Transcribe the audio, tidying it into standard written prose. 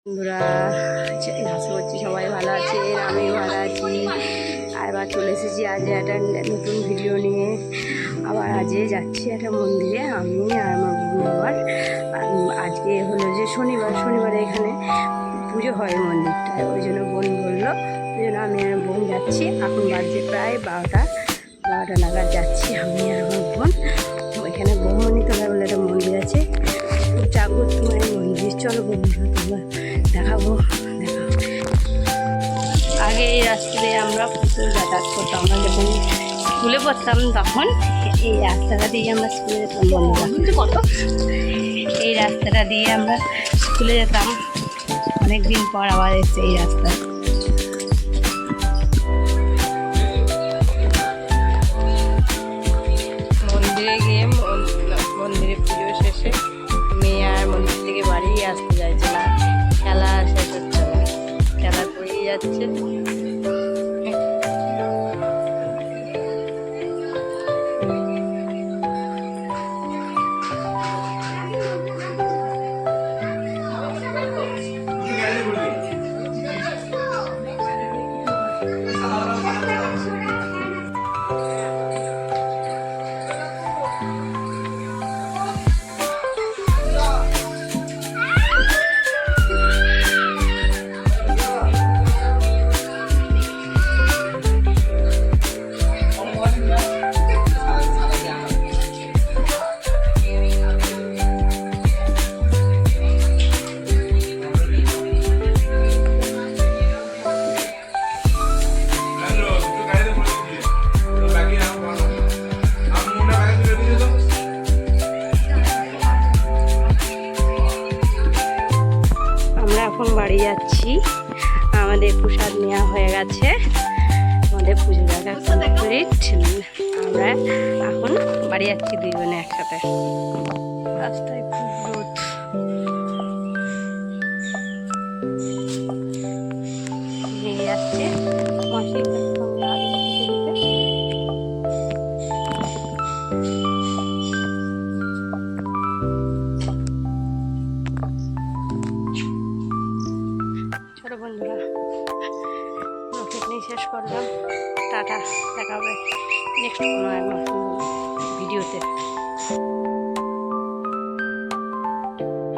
বন্ধুরা, আশা করছি সবাই ভালো আছে, আমিও ভালো আছি। আবার চলে এসেছি আজ একটা নতুন ভিডিও নিয়ে। আবার আজকে যাচ্ছি একটা মন্দিরে, আমি আর আমার বোন। আবার আজকে হলো যে শনিবারে এখানে পুজো হয় মন্দিরটায়, ওই জন্য বোন বললো, ওই জন্য আমি আর বোন যাচ্ছি। এখন বাজে প্রায় 12টা নাগাদ যাচ্ছি আমি আর আমার বোন। ওইখানে ব্রহ্মণীতলা বলে একটা মন্দির আছে, জাগ্রত মায়ের মন্দির। চলো বন্ধুরা, তোমরা দেখাবো। আগে এই রাস্তা দিয়ে আমরা প্রচুর যাতায়াত করতাম, আমরা যখন স্কুলে পড়তাম তখন এই রাস্তাটা দিয়ে আমরা স্কুলে যেতাম। বন্ধুরা, এই রাস্তাটা দিয়ে আমরা স্কুলে যেতাম। অনেকদিন পর আবার এসছে এই রাস্তা। মন্দিরে গিয়ে মন্দিরে পুজো শেষে মেয়ে আর মন্দির থেকে বাড়ি আসতে চাইছে না, খেলা শেষ হচ্ছে না, খেলা করেই যাচ্ছে। এখন বাড়ি যাচ্ছি, আমাদের প্রসাদ নেওয়া হয়ে গেছে, আমাদের পুজো দেখা কমপ্লিট। আমরা এখন বাড়ি যাচ্ছি দুইজনে একসাথে। রাস্তায় খুব রোদ, নিয়ে যাচ্ছে মাসির সঙ্গে আগে বন্ধুরা, পিকনিক শেষ করলাম। টাটা, দেখা হবে নেক্সট কোনো এক ভিডিওতে।